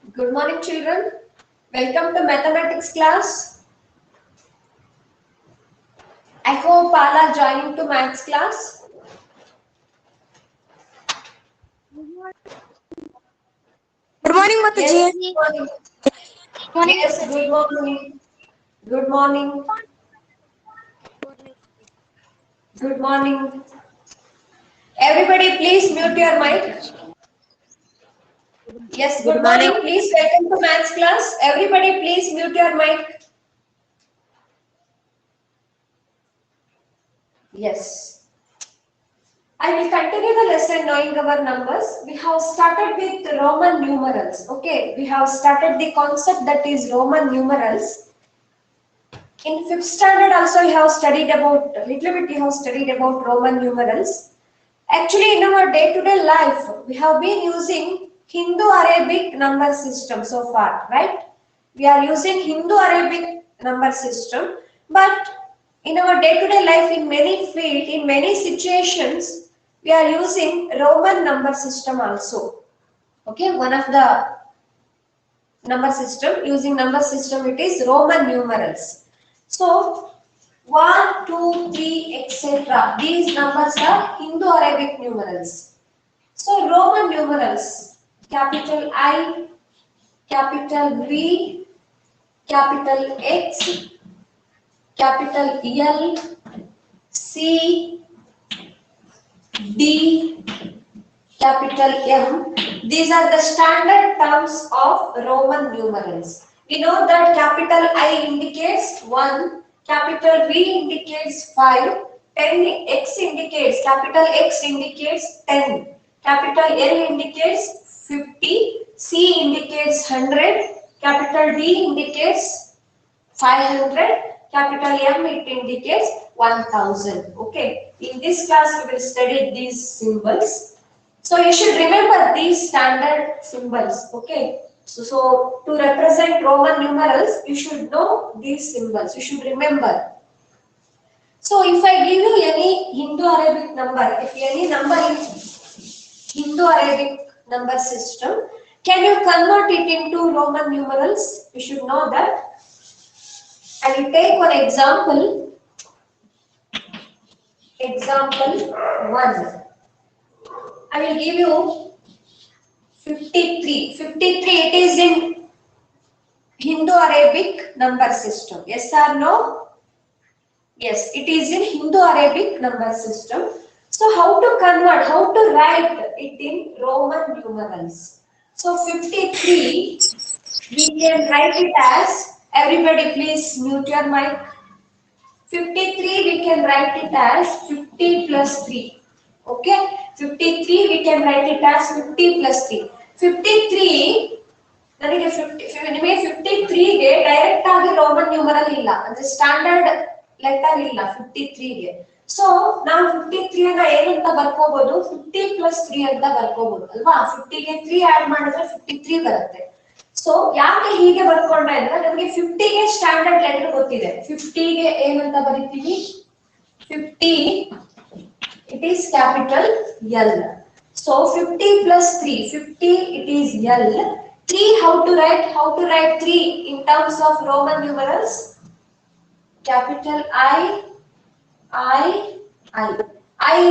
Good morning, children. Welcome to mathematics class. I hope all are joining to maths class. Good morning, Yes, Mataji. good morning. Good morning, Yes, Mataji. good morning. Good morning. Good morning. Everybody, please mute your mic. Yes, Good good morning. morning. Please welcome to maths class. Everybody, please mute your mic. Yes. I will continue the lesson knowing our numbers. We have started with Roman numerals. Okay, we have started the concept that is Roman numerals. In fifth standard also you have studied about, a little bit you have studied about Roman numerals. Actually in our day-to-day life, we have been using Hindu-Arabic number system so far, right? We are using Hindu-Arabic number system, but in our day-to-day life in many field, in many situations, we are using Roman number system also. Okay, one of the number system, using number system it is Roman numerals. So 1, 2, 3, etc. These numbers are Hindu-Arabic numerals. So Roman numerals, capital I, capital V, capital X, capital L, C, D, capital M. These are the standard terms of Roman numerals. We know that capital I indicates 1, capital V indicates 5, 10 X indicates, capital X indicates 10, capital L indicates 50, C indicates 100, capital D indicates 500, capital M it indicates 1000. Okay, in this class we will study these symbols. So you should remember these standard symbols. Okay, so to represent Roman numerals, you should know these symbols. You should remember. So if I give you any Hindu-Arabic number, if any number is Hindu-Arabic number system, can you convert it into Roman numerals? You should know that. I will take one example. Example 1. I will give you 53. 53 it is in Hindu-Arabic number system. Yes or no? Yes, it is in Hindu-Arabic number system. So how to convert, how to write it in Roman numerals? So 53, we can write it as, everybody please mute your mic. 53 we can write it as 50 plus 3. Okay, 53 we can write it as 50 plus 3. 53 ನನಗೆ 50 ನಿಮಗೆ 53 ಗೆ direct ಆಗಿ Roman numeral ಇಲ್ಲ ಅಂದ್ರೆ standard letter ಇಲ್ಲ 53 ಗೆ. So ನಾವು 53 ಅನ್ನ ಏನಂತ ಬರ್ಕೋಬಹುದು 50 ಪ್ಲಸ್ 3 ಅಂತ ಬರ್ಕೋಬಹುದು ಅಲ್ವಾ. 50 ಗೆ 3 ಆಡ್ ಮಾಡಿದ್ರೆ 53 ಬರುತ್ತೆ. ಸೊ ಯಾಕೆ ಹೀಗೆ ಬರ್ಕೊಂಡೆ ಅಂದ್ರೆ ನಮಗೆ 50 ಗೆ ಸ್ಟ್ಯಾಂಡರ್ಡ್ ಲೆಟರ್ ಗೊತ್ತಿದೆ. 50 ಗೆ ಏನಂತ ಬರೀತೀವಿ 50 it is capital L. So 50 plus 3, 50 it is L. 3 how to write? How to write 3 in terms of Roman numerals? Capital I, I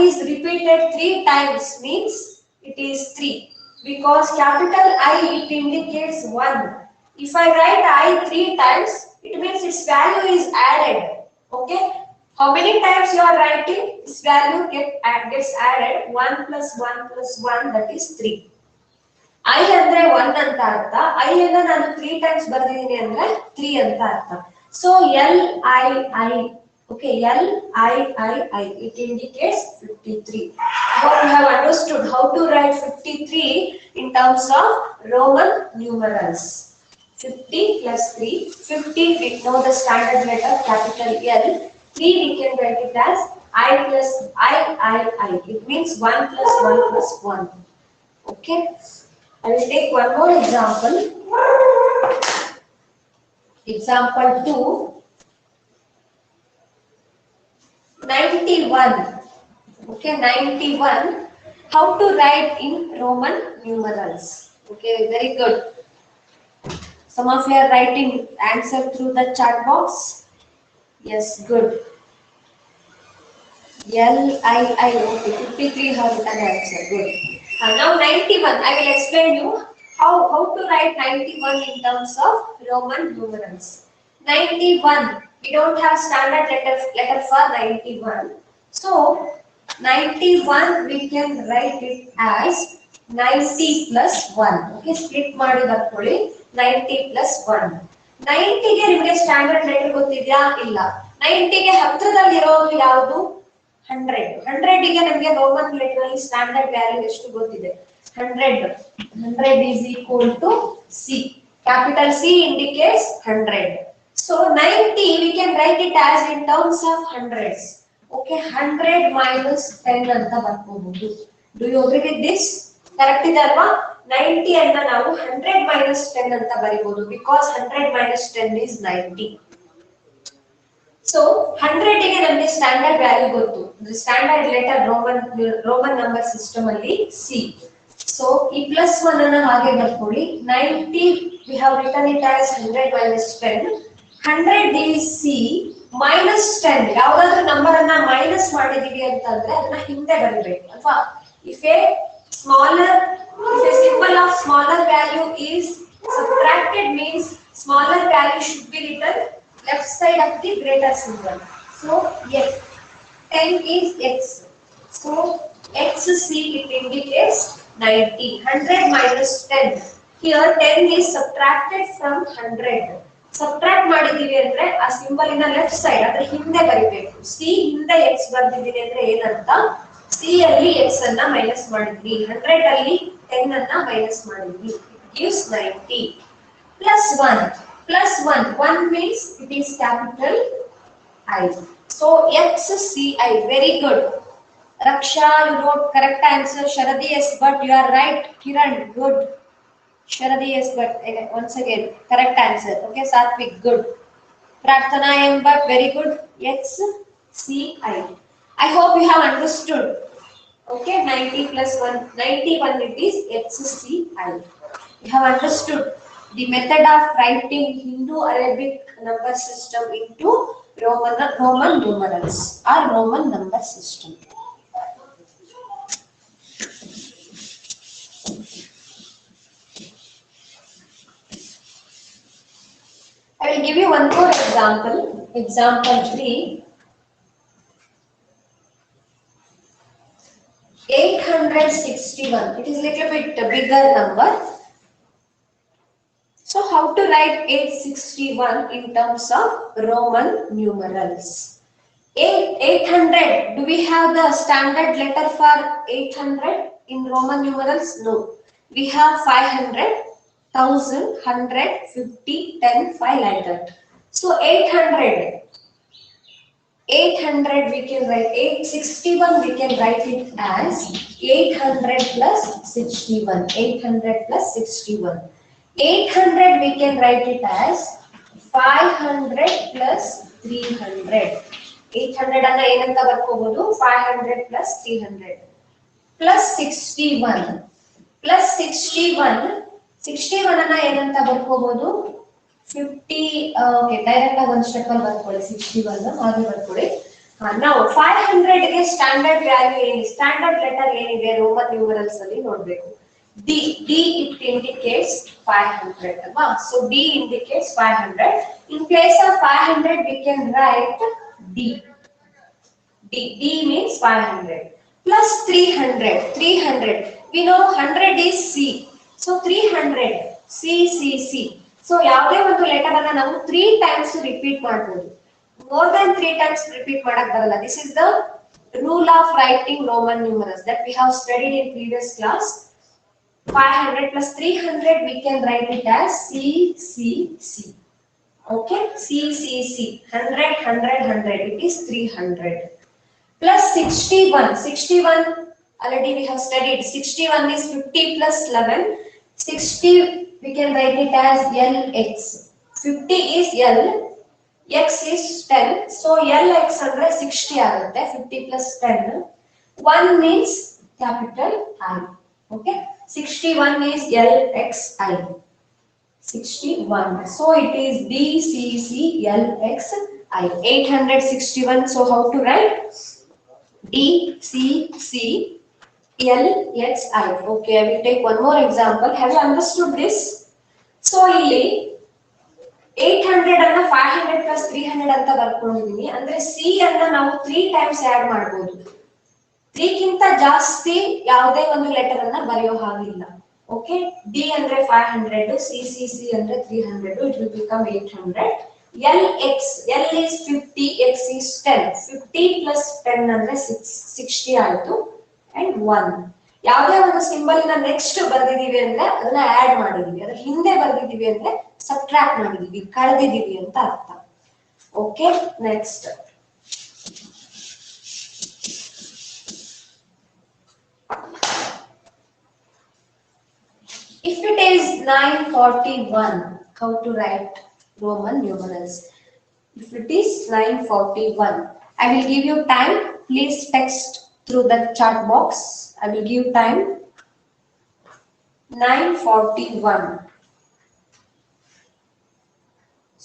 is repeated 3 times means it is 3 because capital I it indicates 1. If I write I 3 times, it means its value is added. Okay. How many times you are writing? This value gets added 1 plus 1 plus 1 that is 3. I ಅಂದ್ರೆ 1 ಅಂತ ಅರ್ಥ. I ಅನ್ನ ನಾನು 3 times ಬರೆದಿದ್ದೀನಿ ಅಂದ್ರೆ 3 ಅಂತ ಅರ್ಥ. So L I okay L I it indicates 53. Now you have understood how to write 53 in terms of Roman numerals. 50 plus 3, 50 we know the standard letter capital L. 3 we can write it as I plus I. It means 1 plus 1 plus 1. Okay. I will take one more example. Example 2. 91. Okay, 91. How to write in Roman numerals? Okay, very good. Some of you are writing answer through the chat box. Yes, good. LII, okay, 53 have written answer, good. Now 91, I will explain you how to write 91 in terms of Roman numerals. 91, we don't have standard letter for 91. So 91 we can write it as 90 plus 1. Okay, split ಮಾಡಿ ಬರ್ಕೊಳ್ಳಿ 90 plus 1. 90 ಗೆ ನಿಮಗೆ standard letter ಗೊತ್ತಿದ್ಯಾ? ಇಲ್ಲ. 90 ಗೆ ಹತ್ತಿರದಲ್ಲಿರೋದು ಯಾವುದು? 100. 100 ಗೆ ನಮಗೆ Roman letter ಅಲ್ಲಿ ಸ್ಟ್ಯಾಂಡರ್ಡ್ ವ್ಯಾಲ್ಯೂ ಎಷ್ಟು ಗೊತ್ತಿದೆ? 100. 100 is equal to C. Capital C indicates 100. So 90 we can write it as in terms of hundreds. Okay, 100 minus 10 ಅಂತ ಬರ್ಕೋಬಹುದು. Do you agree with this? Correct ಇದೆ ಅಲ್ವಾ? 90 ಅನ್ನ ನಾವು 100 minus 10 ಅಂತ ಬರಿಬಹುದು because 100 minus 10 is 90. So 100 ಗೆ ನಮಗೆ ಸ್ಟ್ಯಾಂಡರ್ಡ್ ವ್ಯಾಲ್ಯೂ ಗೊತ್ತು. Standard letter Roman number system ಅಲ್ಲಿ C. So ಈ ಪ್ಲಸ್ 1 ಅನ್ನ ಹಾಗೆ ಬರ್ಕೊಳ್ಳಿ. 90 we have written it as 100 minus 10. 100 is C minus 10. ಯಾವುದಾದ್ರೂ ನಂಬರ್ ಅನ್ನ ಮೈನಸ್ ಮಾಡಿದೀವಿ ಅಂತಂದ್ರೆ ಅದನ್ನ ಹಿಂದೆ ಬರಬೇಕು ಅಲ್ವಾ? If a symbol of smaller value is subtracted means smaller value should be written left side of the greater symbol. So yes, 10 is X. So XC it indicates 90. 100 minus 10. Here 10 is subtracted from 100. Subtract ಮಾಡಿದೀವಿ ಅಂದ್ರೆ ಆ symbol ಇನ left side ಅದರ ಹಿಂದೆ ಬರಿಬೇಕು. C ಹಿಂದೆ X ಬರ್ದಿದ್ದೀನಿ ಅಂದ್ರೆ ಏನಂತ? C ಅಲ್ಲಿ X ಅನ್ನ ಮೈನಸ್ ಮಾಡಿದ್ವಿ. 100 ಅಲ್ಲಿ 10 ಅನ್ನ ಮೈನಸ್ ಮಾಡಿದ್ವಿ. It gives 90. Plus 1. Plus 1. 1 means it is capital I. So XCI. Very good. Raksha, you wrote correct answer. Sharadi, yes, but you are right. Kiran, good. Sharadi, yes, but once again, correct answer. Okay, Satvik, good. Prarthana, but very good. XCI. I hope you have understood. Okay, 90 plus 1, 91 it is XCI. You have understood the method of writing Hindu-Arabic number system into Roman numerals or Roman number system. I will give you one more example. Example 3. 861. It is a little bit bigger number. So how to write 861 in terms of Roman numerals? 800. Do we have the standard letter for 800 in Roman numerals? No. We have 500, 1000, 100, 50, 10, 5 like that. So 800. 800 we can write 861 we can write it as 800 plus 61. 800 plus 61. 800 we can write it as 500 plus 300. 800 ಅನ್ನ ಏನಂತ ಬರ್ಕೋಬಹುದು? 500 plus 300 plus 61 plus 61. 61 ಅನ್ನ ಏನಂತ ಬರ್ಕೋಬಹುದು? 50. Okay, direct ಆಗಿ ಒಂದು step ಅಲ್ಲಿ ಬರ್ಕೊಳ್ಳಿ. 61 ಹಾಗೆ ಬರ್ಕೊಳ್ಳಿ. ನಾವು 500 ಗೆ ಸ್ಟ್ಯಾಂಡರ್ಡ್ ವ್ಯಾಲ್ಯೂ ಏನಿದೆ? ಸ್ಟ್ಯಾಂಡರ್ಡ್ ಲೆಟರ್ ಏನಿದೆ ರೋಮನ್ ನ್ಯೂಮರಲ್ಸ್ ಅಲ್ಲಿ ನೋಡಬೇಕು. D it indicates 500 alva. So D indicates 500. In place of 500 we can write D. D means 500 plus 300. 300 we know 100 is C. So 300 C. So ಯಾವುದೇ ಒಂದು ಲೆಟರ್ ಅನ್ನ ನಾವು 3 times repeat ಮಾಡಬಹುದು. More than 3 times repeat ಮಾಡಕ್ ಬರಲ್ಲ. This is the rule of writing Roman numerals that we have studied in previous class. 500 plus 300 we can write it as C. Okay, C. 100 it is 300 plus 61. 61 already we have studied. 61 is 50 plus 11. 60 we can write it as LX. 50 is L, X is 10. So LX andre 60 agutte. 50 plus 10. 1 means capital I. Okay, 61 is LXI. 61. So it is DCCLXI. 861. So how to write? DCCLXI. Okay, I will take one more example. Have you understood this? So ಇಲ್ಲಿ 800 ಅನ್ನ 500 plus 300 ಅಂತ ಬರ್ಕೊಂಡಿದೀನಿ. ಅಂದ್ರೆ C ಅನ್ನ ನಾವು 3 times add ಮಾಡಬಹುದು. 3 ಗಿಂತ ಜಾಸ್ತಿ ಯಾವುದೇ ಒಂದು ಲೆಟರ್ ಅನ್ನ ಬರೆಯೋ ಹಾಗಿಲ್ಲ. ಓಕೆ, D ಅಂದ್ರೆ 500, C ಅಂದ್ರೆ 300, it will become 800. L is 50, X is 10. 50 plus 10 ಅಂದ್ರೆ 60 ಆಯ್ತು and 1. ಯಾವುದೇ ಒಂದು ಸಿಂಬಲ್ ನ ನೆಕ್ಸ್ಟ್ ಬರ್ದಿದೀವಿ ಅಂದ್ರೆ ಅದನ್ನ ಆಡ್ ಮಾಡಿದೀವಿ, ಅದರ ಹಿಂದೆ ಬರ್ದಿದೀವಿ ಅಂದ್ರೆ ಸಬ್ಟ್ರಾಕ್ಟ್ ಮಾಡಿದೀವಿ, ಕಳೆದಿದೀವಿ ಅಂತ ಅರ್ಥ. Okay, next if it is 941, how to write Roman numerals? If it is 941, I will give you time. Please text through the chat box. I will give time. 941.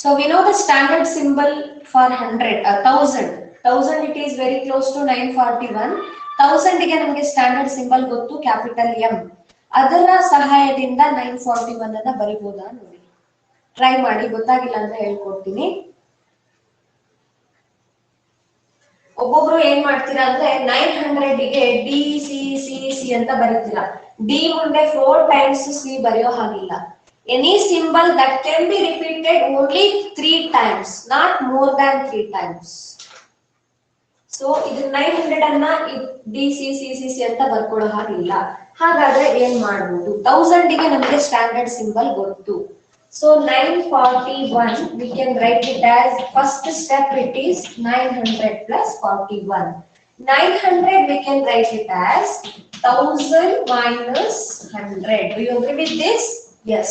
So we know the standard symbol for 100, 1000. 1000 it is very close to 941. 1000 ಗೆ ನಮಗೆ standard symbol ಗೊತ್ತು, capital M. ಅದರ ಸಹಾಯದಿಂದ 941 ಅನ್ನ ಬರಿಬಹುದಾ ನೋಡಿ, try ಮಾಡಿ. ಗೊತ್ತಾಗಿಲ್ಲ ಅಂದ್ರೆ ಹೇಳ್ಕೊಡ್ತೀನಿ. ಒಬ್ಬೊಬ್ರು ಏನ್ ಮಾಡ್ತೀರಾ ಅಂದ್ರೆ 900 ಗೆ DCCC ಅಂತ ಬರೀತೀರಾ. D ಮುಂದೆ 4 times C ಬರೆಯೋ ಹಾಗಿಲ್ಲ. Any symbol that can be repeated only 3 times, not more than 3 times. So ಇದು 900 ಅನ್ನ DCCC ಅಂತ ಬರ್ಕೊಳ್ಳೋ ಹಾಗಿಲ್ಲ. ಹಾಗಾದ್ರೆ ಏನ್ ಮಾಡಬಹುದು? 1000 ಗೆ ನಮಗೆ ಸ್ಟ್ಯಾಂಡರ್ಡ್ ಸಿಂಬಲ್ ಗೊತ್ತು. So 941 we can write it as, first step it is 900 plus 41. 900 we can write it as 1000 minus 100. Do you agree with this? Yes.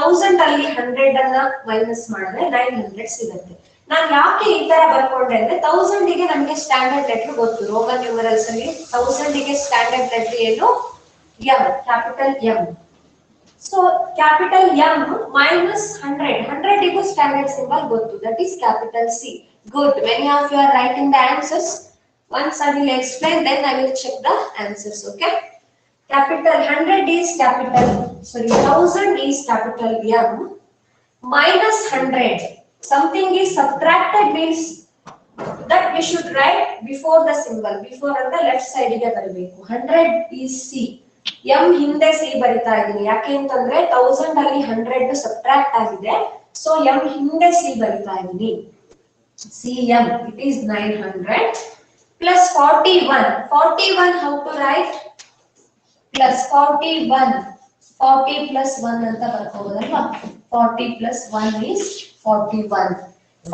1000 ಅಲ್ಲಿ 100 ಅನ್ನ ಮೈನಸ್ ಮಾಡಿದ್ರೆ 900 ಸಿಗುತ್ತೆ. ನಾನು ಯಾಕೆ ಈ ತರ ಬರ್ಕೊಂಡೆ ಅಂದ್ರೆ 1000 ಗೆ ನಮಗೆ ಸ್ಟ್ಯಾಂಡರ್ಡ್ ಲೆಟರ್ ಗೊತ್ತು. ರೋಮನ್ ನ್ಯೂಮರಲ್ಸ್ ಅಲ್ಲಿ 1000 ಗೆ ಸ್ಟ್ಯಾಂಡರ್ಡ್ ಲೆಟರ್ ಏನು? M, capital M. So capital M minus 100. 100 is standard symbol ಗೊತ್ತು, that is capital C. Good. Many of you are writing the answers. Once I will explain, then I will check the answers. Okay. Capital 100 is capital. Sorry, 1000 is capital M minus 100. Something is subtracted means that we should write before the symbol. Before on the left side ಗೆ ಬರಬೇಕು. 100 is C. M ಹಿಂದೆ C ಬರಿತಾ ಇದೀನಿ. ಯಾಕೆ ಅಂತಂದ್ರೆ 1000 ಅಲ್ಲಿ 100 subtract ಆಗಿದೆ. So M ಹಿಂದೆ C ಬರಿತಾ ಇದೀನಿ. CM, it is 900 plus 41. 41 how to write? Plus 41. 40 plus 1 ಅಂತ ಬರ್ಕೋಬೋದಲ್ವಾ? 40 plus 1 is 41.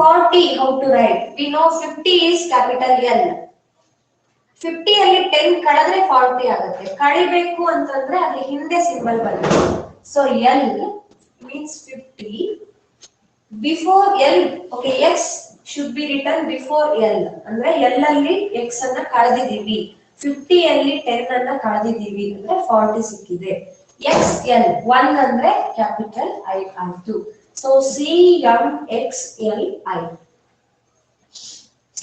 40 how to write? We know 50 is capital L. 50 ಅಲ್ಲಿ 10 ಕಳೆದ್ರೆ 40 ಆಗುತ್ತೆ. ಕಳಿಬೇಕು ಅಂತಂದ್ರೆ ಅದ್ರ ಹಿಂದೆ ಸಿಂಬಲ್ ಬರುತ್ತೆ. So L means 50. Before L, okay, X should be written before L. ಅಂದ್ರೆ L ಅಲ್ಲಿ X ಅನ್ನ ಕಳೆದಿದ್ದೀವಿ. 50 ಅಲ್ಲಿ 10 ಅನ್ನ ಕಳೆದಿದ್ದೀವಿ ಅಂದ್ರೆ 40 ಸಿಕ್ಕಿದೆ. XL 1 ಅಂದ್ರೆ ಕ್ಯಾಪಿಟಲ್ I ಆಯ್ತು. So CMXLI.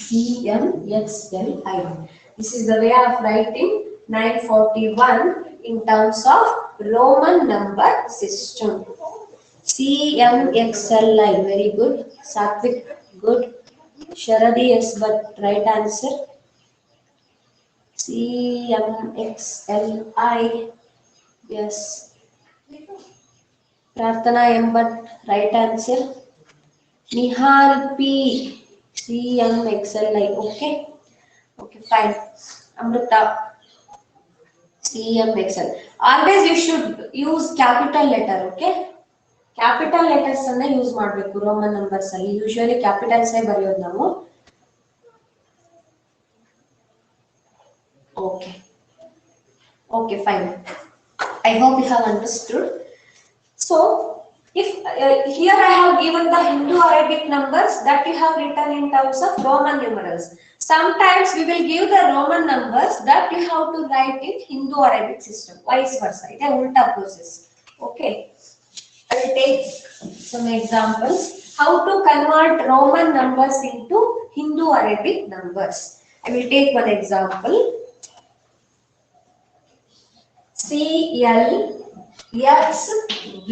CMXLI. This is the way of writing 941 in terms of Roman number system. CMXLI. Very good. Satvik, good. Sharadi, yes, but right answer. CMXLI. Yes. Prarthana M, but right answer. Nihal P. CMXLI. Okay. Okay, fine. Amrita. CMXL. Always you should use capital letter, okay? Capital letters ಅನ್ನ use ಮಾಡಬೇಕು Roman numbers ಅಲ್ಲಿ. Usually capitals ಬರೆಯೋದು ನಾವು. Okay. Okay, fine. I hope you have understood. So, if here I have given the Hindu Arabic numbers that you have written in terms of Roman numerals. Sometimes we will give the Roman numbers that you have to write in Hindu Arabic system. Vice versa. It is ulta process. Okay. I will take Some examples. How to convert Roman numbers into Hindu Arabic numbers. I will take one example. CLXV.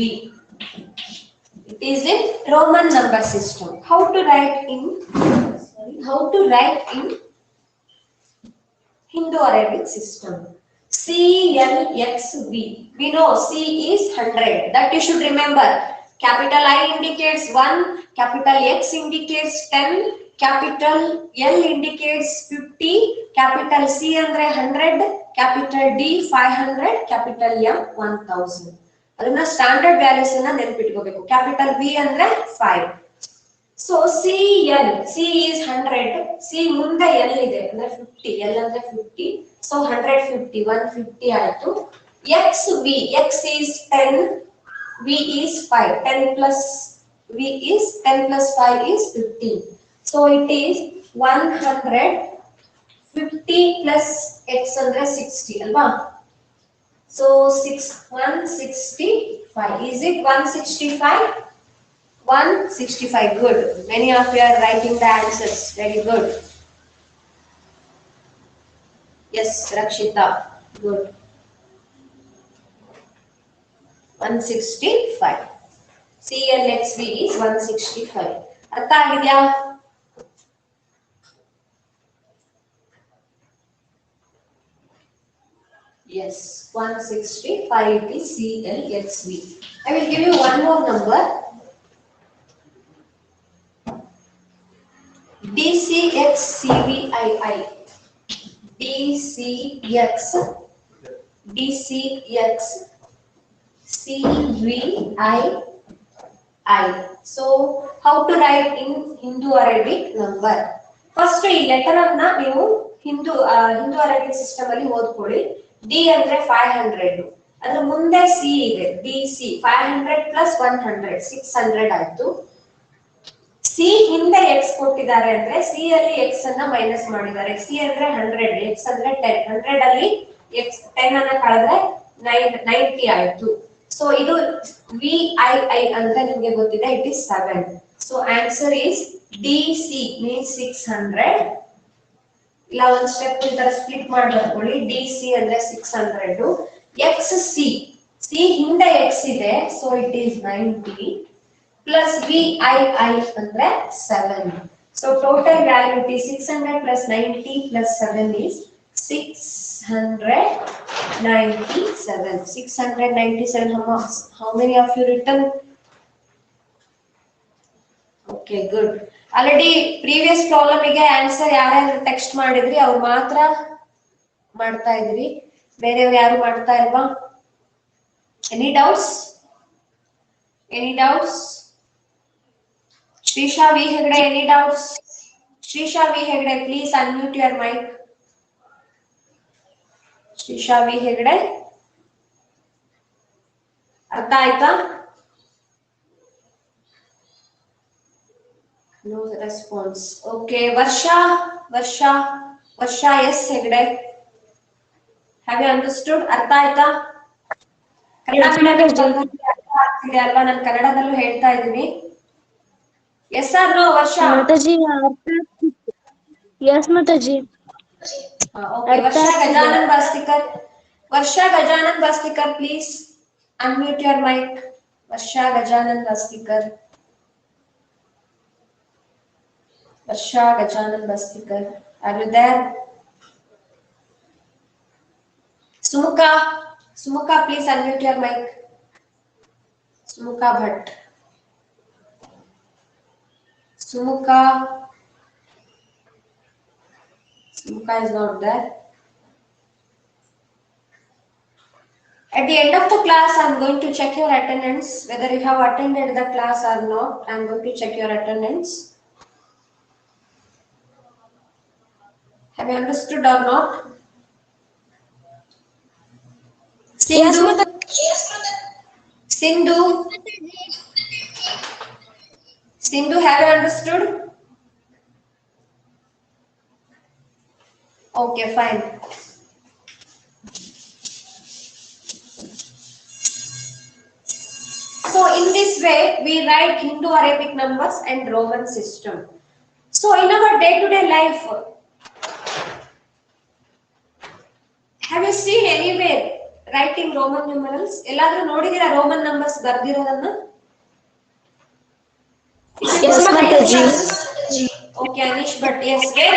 It is a Roman number system. How to write in Hindu Arabic system? CLXV. We know C is 100. That you should remember. Capital I indicates 1, capital X indicates 10, capital L indicates 50, capital C andre 100, capital D 500, capital M 1000. ಅದನ್ನ standard values ಅನ್ನ ನೆನಪಿಟ್ಕೋಬೇಕು. Capital V ಅಂದ್ರೆ 5. So CL, C is 100, C ಮುಂದೆ L ಇದೆ ಅಂದ್ರೆ 50, L ಅಂದ್ರೆ 50, so 150, 150 ಆಯ್ತು. XV, X is 10, V is 5, 10 plus V is 10 plus 5 is 15, so it is 150 plus X ಅಂದ್ರೆ 60 ಅಲ್ವಾ? So 165. Is it 165? 165. Good. Many of you are writing the answers. Very good. Yes, Rakshita. Good. 165. CLXV is 165. ಅರ್ಥ ಆಗಿದೆಯಾ? Yes, 165 is CLXV. I will give you one more number. DCXCVII. DCXCVII. So, how to write in Hindu Arabic number? First, ಈ letter ಅನ್ನ ನೀವು Hindu Arabic system ಅಲ್ಲಿ ಓದ್ಕೊಳ್ಳಿ. D ಅಂದ್ರೆ 500, ಅದ್ರ ಮುಂದೆ ಸಿ ಇದೆ, DC 500 plus 100 600 ಆಯ್ತು. ಸಿ ಹಿಂದೆ ಎಕ್ಸ್ ಕೊಟ್ಟಿದ್ದಾರೆ ಅಂದ್ರೆ ಸಿ ಅಲ್ಲಿ ಎಕ್ಸ್ ಅನ್ನ ಮೈನಸ್ ಮಾಡಿದ್ದಾರೆ. ಸಿ ಅಂದ್ರೆ 100, ಎಕ್ಸ್ ಅಂದ್ರೆ 10, 100 ಅಲ್ಲಿ ಎಕ್ಸ್ 10 ಅನ್ನ ಕಳೆದ್ರೆ 90 ಆಯ್ತು. ಸೊ ಇದು VII ಅಂದ್ರೆ ನಿಮಗೆ ಗೊತ್ತಿದೆ, it is 7. So answer is DC means 600. ಇಲ್ಲ ಒಂದು ಸ್ಟೆಪ್ ಈ ತರ ಸ್ಪ್ಲಿಟ್ ಮಾಡಿ ಬರ್ಕೊಳ್ಳಿ. DC ಅಂದ್ರೆ 600, XC, C ಹಿಂದೆ X ಇದೆ, so it is 90 plus VII ಅಂದ್ರೆ 7. So total value is 600 plus 90 plus 7 is 697. 697. How many of you written? Okay, good. Already previous problem ಗೆ ಆನ್ಸರ್ ಯಾರ್ಯಾರು ಟೆಕ್ಸ್ಟ್ ಮಾಡಿದ್ರಿ ಅವ್ರು ಮಾತ್ರ ಮಾಡ್ತಾ ಇದ್ರಿ, ಬೇರೆಯವ್ರು ಯಾರು ಮಾಡ್ತಾ ಇಲ್ವಾ? Any doubts? Shrisha V. Hegde, any doubts? Shrisha V. Hegde, please unmute your mic. Shrisha V. Hegde. ಅರ್ಥ ಆಯ್ತಾ? No response. Okay, Varsha S. Hegde. Have you understood? ಅರ್ಥ ಆಯ್ತಾ? ಆಗ್ತಿದೆ ಅಲ್ವಾ? ನಾನು ಕನ್ನಡದಲ್ಲೂ ಹೇಳ್ತಾ ಇದ್ದೀನಿ. Yes or no, Varsha? Mataji, yes, Mataji. Okay, Varsha Gajanan Bastikar, please unmute your mic. Varsha Gajanan Bastikar. Are you there? Sumukha, please unmute your mic. Sumukha Bhatt. Sumukha is not there. At the end of the class, I'm going to check your attendance, whether you have attended the class or not. I'm going to check your attendance. Have you understood or not? Sindhu, have you understood? Okay, fine. So in in this way we write Hindu-Arabic numbers and Roman system. So in our day-to-day life, have you seen anywhere writing Roman numerals? ಎಲ್ಲಾದ್ರೂ ನೋಡಿದಿರಾ Roman numbers ಬರ್ದಿರೋದನ್ನ? Yes, Mataji. Okay, Anish, but yes, where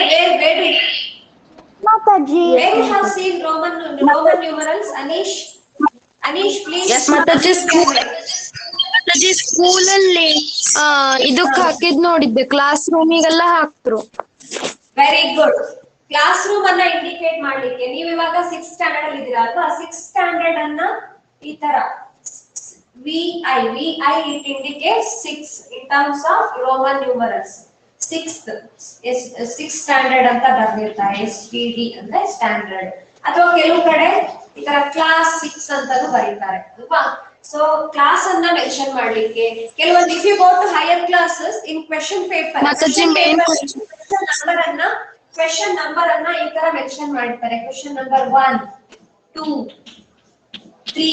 do Mataji. where you have seen Roman numerals, Anish? Anish, please. Yes, Mataji. Mataji school ಅಲ್ಲಿ ಇದಕ್ಕೆ ಹಾಕಿದ್ ನೋಡಿದ್ದೆ, class ರೂಮಿಗೆಲ್ಲ ಹಾಕ್ತರು. Very good. Class room ಅನ್ನ indicate ಮಾಡ್ಲಿಕ್ಕೆ ನೀವು ಇವಾಗ 6th ಸ್ಟ್ಯಾಂಡರ್ಡ್ ಅಲ್ಲಿ ಇದ್ದೀರಾ ಅಲ್ವಾ? 6th ಸ್ಟ್ಯಾಂಡರ್ಡ್ ಅನ್ನ ಈ ತರ VI it indicates 6 in terms of Roman numerals. 6th standard ಅಂತ ಬರ್ದಿರ್ತಾರೆ. STD ಅಂದ್ರೆ ಸ್ಟ್ಯಾಂಡರ್ಡ್. ಅಥವಾ ಕೆಲವು ಕಡೆ ಈ ತರ ಕ್ಲಾಸ್ 6 ಅಂತಾನೂ ಬರೀತಾರೆ ಅಲ್ವಾ? ಸೊ ಕ್ಲಾಸ್ ಅನ್ನ ಮೆನ್ಷನ್ ಮಾಡ್ಲಿಕ್ಕೆ ಕೆಲವೊಂದು if you go to higher classes in question paper question number ಅನ್ನ ಈ ತರ ಮೆನ್ಷನ್ ಮಾಡ್ತಾರೆ. ಕ್ವೆಶ್ಚನ್ ನಂಬರ್ 1 2 3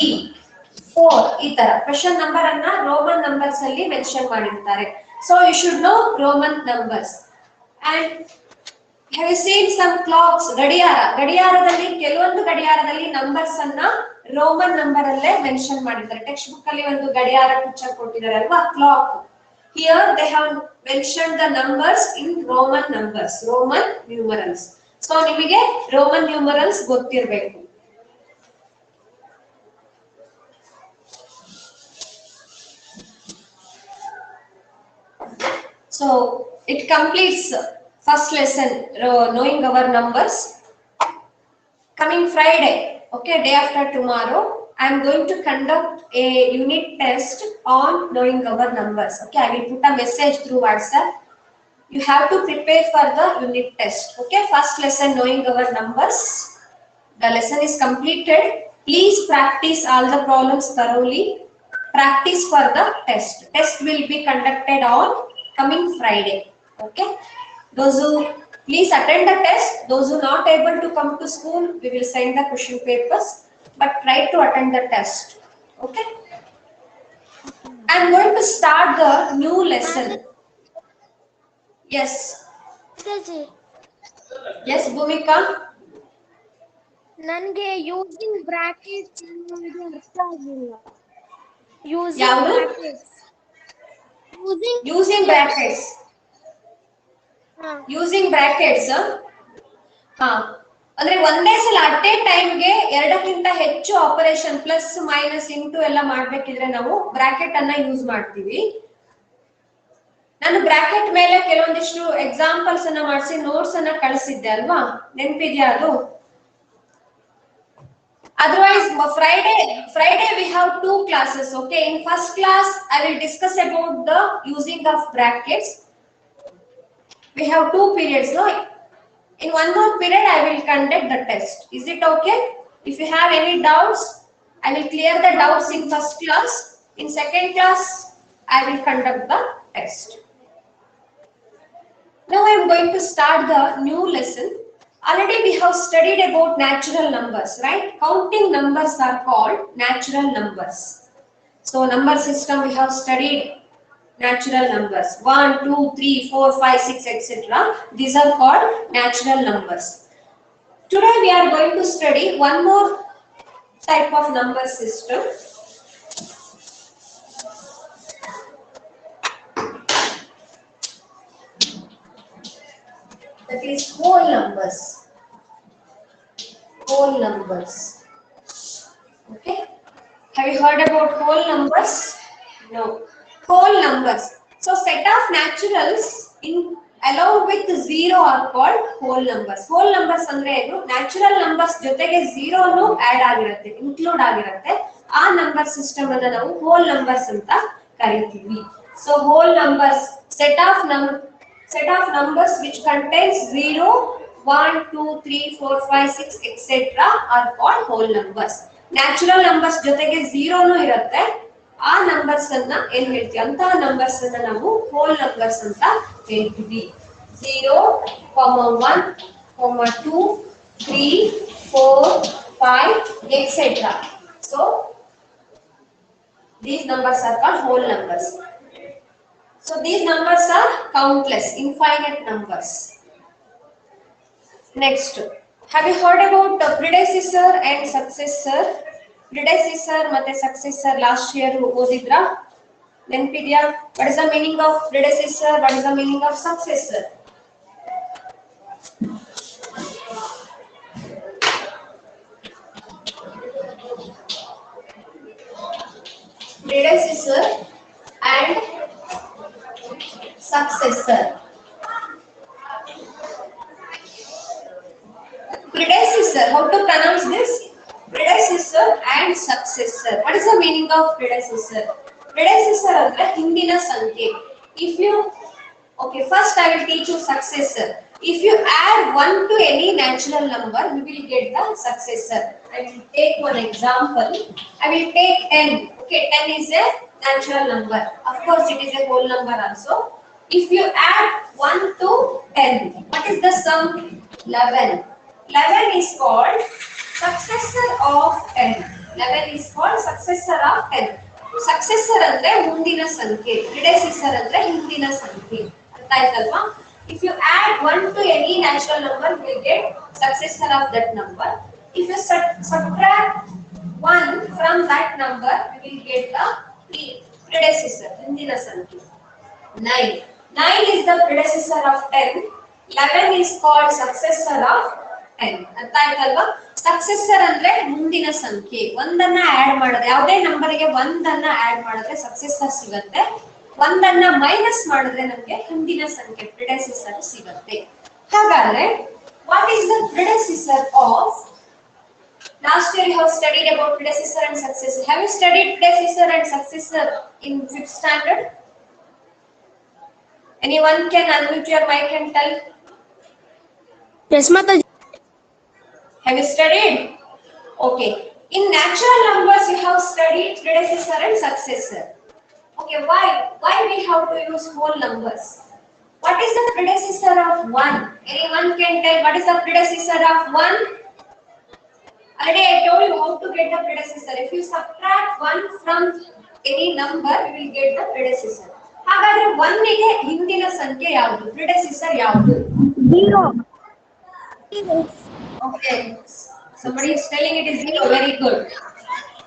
4 ಈ ತರ ಕ್ವೆಶ್ಚನ್ ನಂಬರ್ ಅನ್ನ ರೋಮನ್ ನಂಬರ್ಸ್ ಅಲ್ಲಿ ಮೆನ್ಷನ್ ಮಾಡಿರ್ತಾರೆ. So you should know Roman numbers. And have you seen some clocks? ಗಡಿಯಾರದಲ್ಲಿ ಕೆಲವೊಂದು ಗಡಿಯಾರದಲ್ಲಿ ನಂಬರ್ಸ್ ಅನ್ನ ರೋಮನ್ ನಂಬರ್ ಅಲ್ಲೇ ಮೆನ್ಷನ್ ಮಾಡಿರ್ತಾರೆ. ಟೆಕ್ಸ್ಟ್ ಬುಕ್ ಅಲ್ಲಿ ಒಂದು ಗಡಿಯಾರ ಪಿಕ್ಚರ್ ಕೊಟ್ಟಿದ್ದಾರೆ ಅಲ್ವಾ, clock. Here they have mentioned the numbers in Roman numbers, Roman numerals. So ನಿಮಗೆ Roman numerals ಗೊತ್ತಿರಬೇಕು. So it completes first lesson, knowing our numbers. Coming Friday, okay, day after tomorrow, I am going to conduct a unit test on knowing our numbers. Okay, I will put a message through WhatsApp. You have to prepare for the unit test. Okay, first lesson knowing our numbers. The lesson is completed. Please practice all the problems thoroughly. Practice for the test. Test will be conducted on coming Friday. Okay, those who please attend the test. Those who not able to come to school, we will send the question papers. But try to attend the test. Okay. I am going to start the new lesson. Yes. Yes, Bhumika. ನನಗೆ using brackets ಅರ್ಥ ಆಗಿಲ್ಲ. ಯಾವುದು? Using brackets. Using brackets. ಹಾ, ಅಂದ್ರೆ ಒಂದೇ ಸಲ at A ಟೈಮ್ಗೆ ಎರಡಕ್ಕಿಂತ ಹೆಚ್ಚು ಆಪರೇಷನ್ ಪ್ಲಸ್ ಮೈನಸ್ ಇಂಟು ಎಲ್ಲ ಮಾಡ್ಬೇಕಿದ್ರೆ ನಾವು ಬ್ರಾಕೆಟ್ ಅನ್ನ ಯೂಸ್ ಮಾಡ್ತೀವಿ. ನಾನು ಬ್ರಾಕೆಟ್ ಮೇಲೆ ಕೆಲವೊಂದಿಷ್ಟು ಎಕ್ಸಾಂಪಲ್ಸ್ ಅನ್ನ ಮಾಡಿಸಿ ನೋಟ್ಸ್ ಅನ್ನ ಕಳಿಸಿದ್ದೆ ಅಲ್ವಾ, ನೆನಪಿದ್ಯಾ ಅದು? Otherwise, Friday we have 2 classes. Okay, in first class I will discuss about the using of brackets. We have 2 periods, no? In one more period I will conduct the test. Is it okay? If you have any doubts, I will clear the doubts in first class. In second class I will conduct the test. Now I am going to start the new lesson. Already we have studied about natural numbers, right? Counting numbers are called natural numbers. So number system we have studied natural numbers 1 2 3 4 5 6 etc. These are called natural numbers. Today we are going to study one more type of number system. That is whole numbers. Whole numbers. Okay, have you heard about whole numbers? No. Whole numbers. So set of naturals in along with 0 are called whole numbers. Whole numbers ಅಂದ್ರೆ ಏನು? Natural numbers ಜೊತೆಗೆ 0 ನು add ಆಗಿರುತ್ತೆ, include ಆಗಿರುತ್ತೆ. ಆ number system ಅನ್ನ ನಾವು whole numbers ಅಂತ ಕರೀತೀವಿ. So whole numbers, set of numbers which contains 0 1 2 3 4 5 6 etc. are called whole numbers. Natural numbers ಜೊತೆಗೆ 0 ನು ಇರುತ್ತೆ. ಆ ನಂಬರ್ಸ್ ಅನ್ನ ಏನ್ ಹೇಳ್ತೀವಿ, ಅಂತ ನಂಬರ್ಸ್ ಅನ್ನ ನಾವು ಹೋಲ್ ನಂಬರ್ಸ್ ಅಂತ ಹೇಳ್ತೀವಿ. 0 1 2 3 4 5 etc. So These numbers are called whole numbers. So these numbers are countless, infinite numbers. Next, have you heard about predecessor and successor? Predecessor ಮತ್ತೆ successor last year ಓದಿದ್ರಾ? ನೆನಪಿದ್ಯಾ? What is the meaning of predecessor? What is the meaning of successor? Predecessor and successor. Predecessor, how to pronounce this? Predecessor and successor. What is the meaning of predecessor? Predecessor ಅಂದ್ರೆ ಹಿಂದಿನ ಸಂಖ್ಯೆ. If you, okay, first I will teach you successor. If you add 1 to any natural number, we will get the successor. I will take one example. I will take 10. Okay, 10 is a natural number. Of course, it is a whole number also. If you add 1 to 10, what is the sum? 11. 11 is called successor of 10. 11 is called successor of 10. Successor ಅಂದ್ರೆ ಮುಂದಿನ ಸಂಖ್ಯೆ, predecessor ಅಂದ್ರೆ ಹಿಂದಿನ ಸಂಖ್ಯೆ. ಅರ್ಥ ಆಯ್ತಲ್ವಾ? If you add 1 to any natural number, you will get successor of that number. If you subtract 1 from that number, you will get the predecessor, ಹಿಂದಿನ ಸಂಖ್ಯೆ. 9. 9 is the predecessor of 10. 11 is called successor of 10. ಅರ್ಥ ಆಯ್ತಲ್ವಾ? Successor ಅಂದ್ರೆ ಮುಂದಿನ ಸಂಖ್ಯೆ. ಒಂದನ್ನ add ಮಾಡಿದ್ರೆ, ಯಾವುದೇ ನಂಬರ್ಗೆ ಒಂದನ್ನ ಆಡ್ ಮಾಡಿದ್ರೆ ಸಕ್ಸೆಸರ್ ಸಿಗುತ್ತೆ. ಒಂದನ್ನ ಮೈನಸ್ ಮಾಡಿದ್ರೆ ನಮಗೆ ಹಿಂದಿನ ಸಂಖ್ಯೆ ಪ್ರಿಡೆಸೆಸರ್ ಸಿಗುತ್ತೆ. ಹಾಗಾದ್ರೆ what is the predecessor of? Last year you have studied about predecessor and successor. Have you studied predecessor and successor in 5th standard? Anyone can unmute your mic and tell? Yes, Mataji. Have you studied? Okay. In natural numbers, you have studied predecessor and successor. Okay, why? Why we have to use whole numbers? What is the predecessor of 1? Anyone can tell what is the predecessor of 1? Already I told you how to get the predecessor. If you subtract 1 from any number, you will get the predecessor. ಹಾಗಾದ್ರೆ 1 ಗೆ ಹಿಂದಿನ ಸಂಖ್ಯೆ ಯಾವುದು? ಪ್ರಿಡೆಸೆಸರ್ ಯಾವುದು? 0. Okay, somebody is telling it is 0. Very good.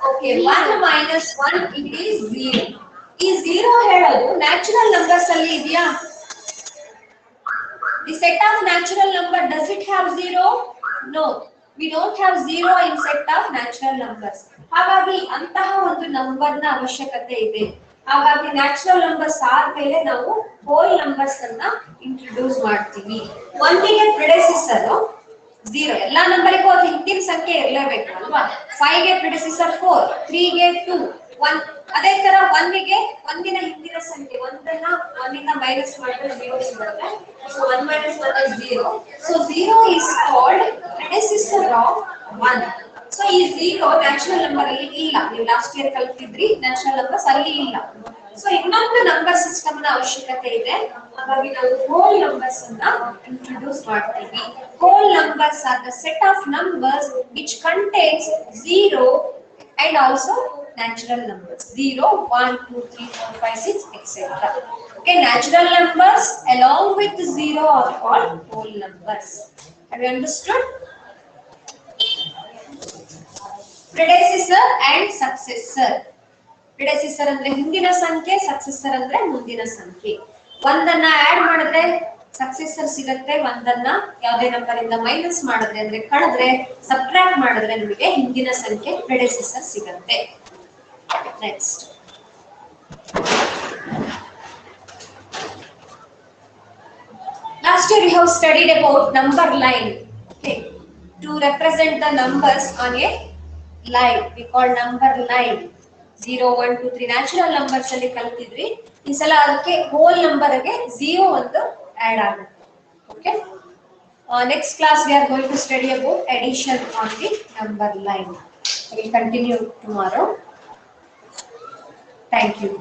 Okay, 1 minus 1, it is 0. ಈ 0 ಹೇಳೋದು natural numbers ಅಲ್ಲಿ ಇದೆಯಾ? The set of natural number, does it have 0? No, we don't have 0 in set of natural numbers. ಹಾಗಾಗಿ ಅಂತಹ ಒಂದು number ನ ಅವಶ್ಯಕತೆ ಇದೆ. ಹಾಗಾಗಿ ನ್ಯಾಚುರಲ್ ನಂಬರ್ಸ್ ಆದ್ಮೇಲೆ ನಾವು ಹೋಲ್ ನಂಬರ್ಸ್ ಅನ್ನ ಇಂಟ್ರೊಡ್ಯೂಸ್ ಮಾಡ್ತೀವಿ. 1 ಗೆ ಪ್ರಿಡೆಸೆಸರ್ 0. ಎಲ್ಲಾ ನಂಬರಿಗೂ ಅದು ಹಿಂದಿನ ಸಂಖ್ಯೆ ಇರಲೇಬೇಕು ಅಲ್ವಾ? 5 ಗೆ ಪ್ರಿಡೆಸೆಸರ್ 4, 3 ಗೆ 2, 1. ಅದೇ ತರ 1 ಗೆ ಒಂದಿನ ಹಿಂದಿನ ಸಂಖ್ಯೆ, ಒಂದನ್ನ 1 ಇಂದ ಮೈನಸ್ ಮಾಡಿದ್ರೆ 0 ಸಿಗುತ್ತೆ. So 1 minus 1 is 0. So 0 is called predecessor of 1. So ಈ 0 ನ್ಯಾಚುರಲ್ ನಂಬರ್ ಅಲ್ಲಿ ಇಲ್ಲ. ನೀವು ಲಾಸ್ಟ್ ಇಯರ್ ಕಲಿತಿದ್ರಿ, ನ್ಯಾಚುರಲ್ ನಂಬರ್ಸ್ ಅಲ್ಲಿ ಇಲ್ಲ. ಸೊ ಇನ್ನೊಂದು ನಂಬರ್ ಸಿಸ್ಟಮ್ ನ ಅವಶ್ಯಕತೆ ಇದೆ. ಹಾಗಾಗಿ ನಾವು ಹೋಲ್ ನಂಬರ್ಸ್ ಅನ್ನ ಇಂಟ್ರೊಡ್ಯೂಸ್ ಮಾಡ್ತೀವಿ. Hole numbers are the set of numbers which contains 0 and also natural numbers. 0, 1, 2, 3, 4, 5, 6, etc. Okay, natural numbers along with 0 are called whole numbers. Have you understood? Predecessor and successor. Predecessor ಅಂದ್ರೆ ಹಿಂದಿನ ಸಂಖ್ಯೆ, successor ಅಂದ್ರೆ ಮುಂದಿನ ಸಂಖ್ಯೆ. ಒಂದನ್ನ add ಮಾಡಿದ್ರೆ successor ಸಿಗುತ್ತೆ, ಒಂದನ್ನ ಯಾವುದೇ ನಂಬರ್ ಇಂದ ಮೈನಸ್ ಮಾಡಿದ್ರೆ ಅಂದ್ರೆ ಕಳೆದ್ರೆ, ಸಬ್ಟ್ರಾಕ್ಟ್ ಮಾಡಿದ್ರೆ ನಮಗೆ ಹಿಂದಿನ ಸಂಖ್ಯೆ ಪ್ರೆಡೆಸೆಸರ್ ಸಿಗುತ್ತೆ. Next, last year we have studied about number line. Okay, to represent the numbers on a line we call number line. 0, 1, 2, 3 natural numbers ಅಲ್ಲಿ ಕಲ್ತಿದ್ರಿ. ಈ ಸಲ ಅದಕ್ಕೆ ಹೋಲ್ ನಂಬರ್ ಗೆ 0 ಒಂದು add ಆಗುತ್ತೆ. Okay, next class we are going to study about addition on the number line. We will continue tomorrow. Thank you.